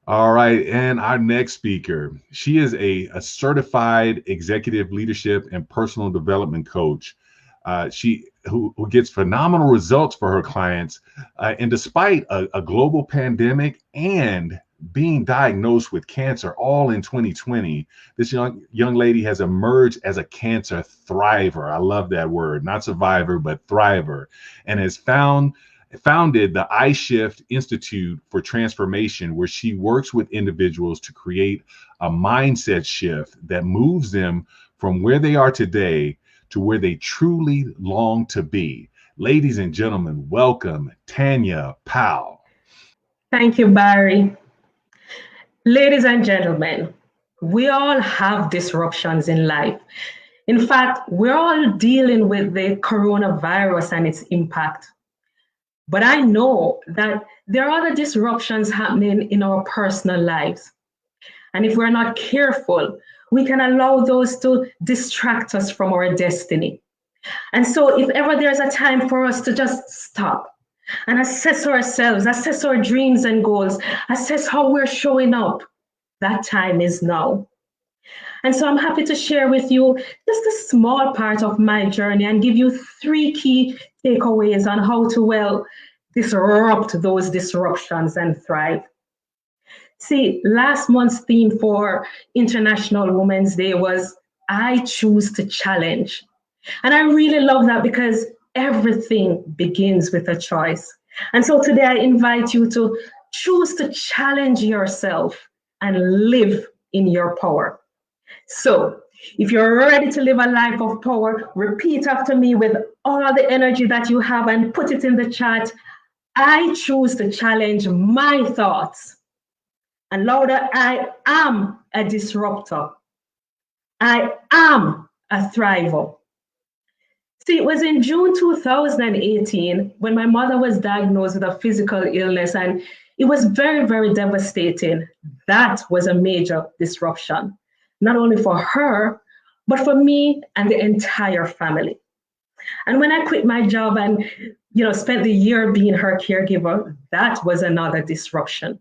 All right, and our next speaker, she is a certified executive leadership and personal development coach. She who gets phenomenal results for her clients, and despite a global pandemic and being diagnosed with cancer all in 2020, this young lady has emerged as a cancer thriver. I love that word, not survivor, but thriver, and has founded the iShift Institute for Transformation, where she works with individuals to create a mindset shift that moves them from where they are today to where they truly long to be. Ladies and gentlemen, welcome Tanya Powell. Thank you, Barry. Ladies and gentlemen, we all have disruptions in life. In fact, we're all dealing with the coronavirus and its impact. But I know that there are other disruptions happening in our personal lives. And if we're not careful, we can allow those to distract us from our destiny. And so, if ever there's a time for us to just stop and assess ourselves, assess our dreams and goals, assess how we're showing up, that time is now. And so I'm happy to share with you just a small part of my journey and give you three key takeaways on how to, well, disrupt those disruptions and thrive. See, last month's theme for International Women's Day was I choose to challenge. And I really love that because everything begins with a choice. And so today I invite you to choose to challenge yourself and live in your power. So if you're ready to live a life of power, repeat after me with all the energy that you have and put it in the chat. I choose to challenge my thoughts. And louder, I am a disruptor. I am a thriver. See, it was in June 2018 when my mother was diagnosed with a physical illness, and it was very, very devastating. That was a major disruption, not only for her, but for me and the entire family. And when I quit my job and spent the year being her caregiver, that was another disruption.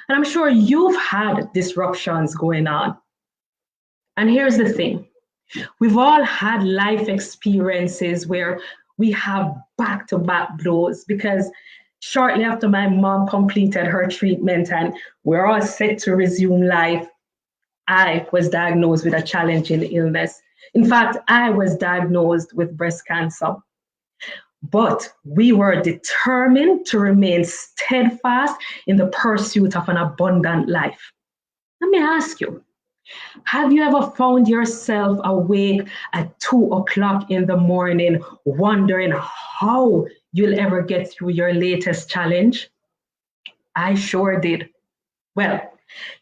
And I'm sure you've had disruptions going on. And here's the thing. We've all had life experiences where we have back-to-back blows because shortly after my mom completed her treatment and we're all set to resume life, I was diagnosed with a challenging illness. In fact, I was diagnosed with breast cancer. But we were determined to remain steadfast in the pursuit of an abundant life. Let me ask you, have you ever found yourself awake at 2 o'clock in the morning, wondering how you'll ever get through your latest challenge? I sure did. Well,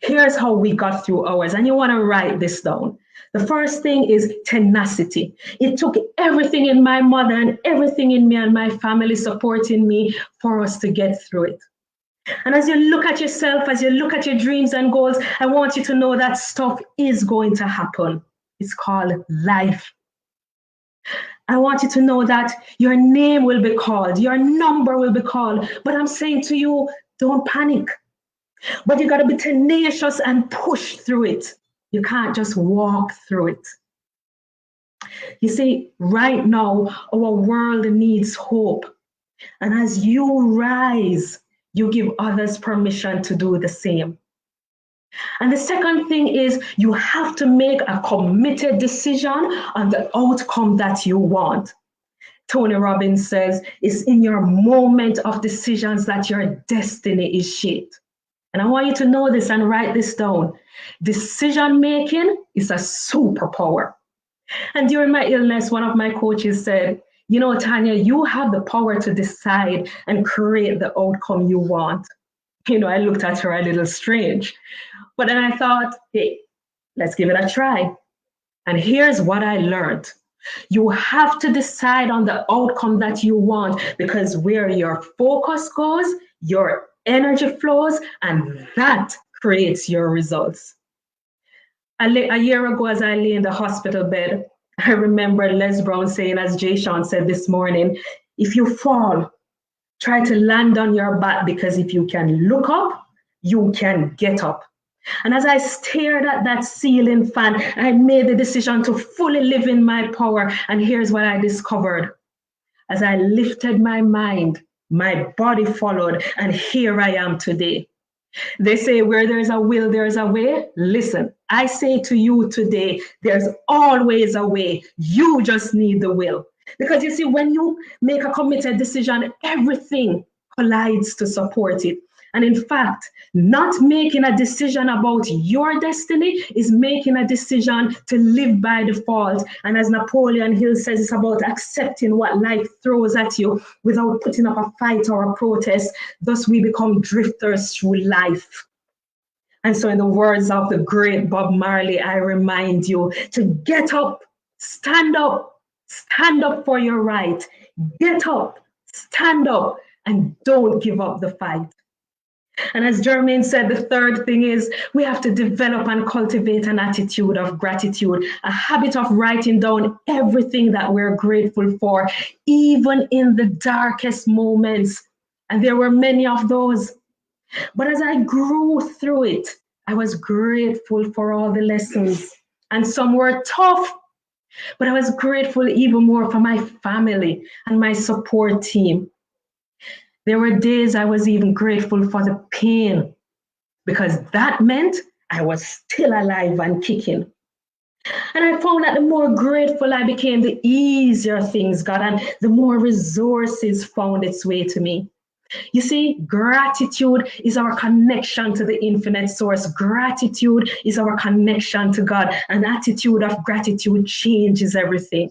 here's how we got through ours, and you want to write this down. The first thing is tenacity. It took everything in my mother and everything in me and my family supporting me for us to get through it. And as you look at yourself, as you look at your dreams and goals, I want you to know that stuff is going to happen. It's called life. I want you to know that your name will be called, your number will be called. But I'm saying to you, don't panic. But you got to be tenacious and push through it. You can't just walk through it. You see, right now, our world needs hope. And as you rise, you give others permission to do the same. And the second thing is you have to make a committed decision on the outcome that you want. Tony Robbins says it's in your moment of decisions that your destiny is shaped. And I want you to know this and write this down. Decision making is a superpower. And during my illness, one of my coaches said, Tanya, you have the power to decide and create the outcome you want. I looked at her a little strange, but then I thought, hey, let's give it a try. And here's what I learned. You have to decide on the outcome that you want, because where your focus goes, your energy flows, and that creates your results. A year ago, as I lay in the hospital bed, I remember Les Brown saying, as Jay Sean said this morning, if you fall, try to land on your back, because if you can look up, you can get up. And as I stared at that ceiling fan, I made the decision to fully live in my power. And here's what I discovered. As I lifted my mind, my body followed, and here I am today. They say where there's a will, there's a way. Listen, I say to you today, there's always a way. You just need the will. Because you see, when you make a committed decision, everything collides to support it. And in fact, not making a decision about your destiny is making a decision to live by default. And as Napoleon Hill says, it's about accepting what life throws at you without putting up a fight or a protest. Thus, we become drifters through life. And so, in the words of the great Bob Marley, I remind you to get up, stand up for your right. Get up, stand up, and don't give up the fight. And as Jermaine said, the third thing is we have to develop and cultivate an attitude of gratitude, a habit of writing down everything that we're grateful for, even in the darkest moments. And there were many of those. But as I grew through it, I was grateful for all the lessons. And some were tough, but I was grateful even more for my family and my support team. There were days I was even grateful for the pain because that meant I was still alive and kicking. And I found that the more grateful I became, the easier things got and the more resources found its way to me. You see, gratitude is our connection to the infinite source. Gratitude is our connection to God. An attitude of gratitude changes everything.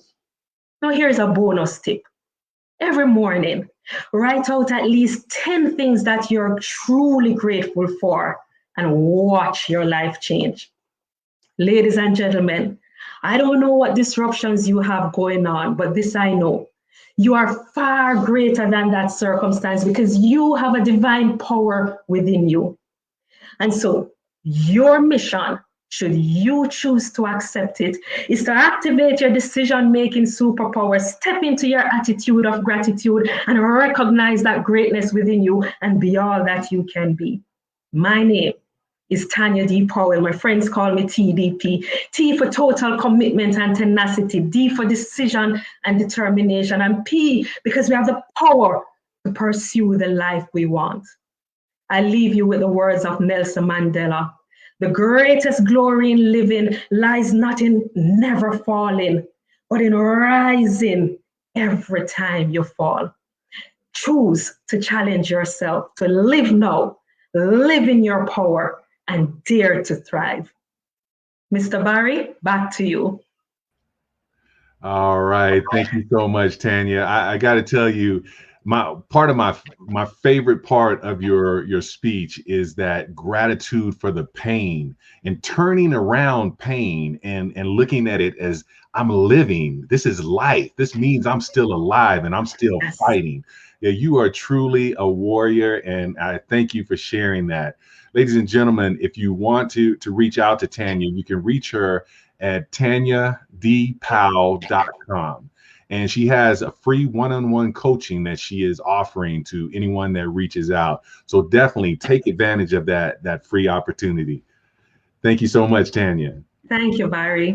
Now, here's a bonus tip. Every morning, write out at least 10 things that you're truly grateful for and watch your life change. Ladies and gentlemen, I don't know what disruptions you have going on, but this I know. You are far greater than that circumstance because you have a divine power within you. And so your mission, should you choose to accept it, is to activate your decision-making superpower, step into your attitude of gratitude, and recognize that greatness within you and be all that you can be. My name is Tanya D. Powell. My friends call me TDP. T for total commitment and tenacity. D for decision and determination. And P because we have the power to pursue the life we want. I leave you with the words of Nelson Mandela. The greatest glory in living lies not in never falling, but in rising every time you fall. Choose to challenge yourself, to live now, live in your power, and dare to thrive. Mr. Barry, back to you. All right. Thank you so much, Tanya. I got to tell you, my favorite part of your speech is that gratitude for the pain and turning around pain and looking at it as I'm living. This is life. This means I'm still alive and I'm still fighting. Yeah, you are truly a warrior, and I thank you for sharing that. Ladies and gentlemen, if you want to reach out to Tanya, you can reach her at tanyadpowell.com. And she has a free one-on-one coaching that she is offering to anyone that reaches out. So definitely take advantage of that free opportunity. Thank you so much, Tanya. Thank you, Barry.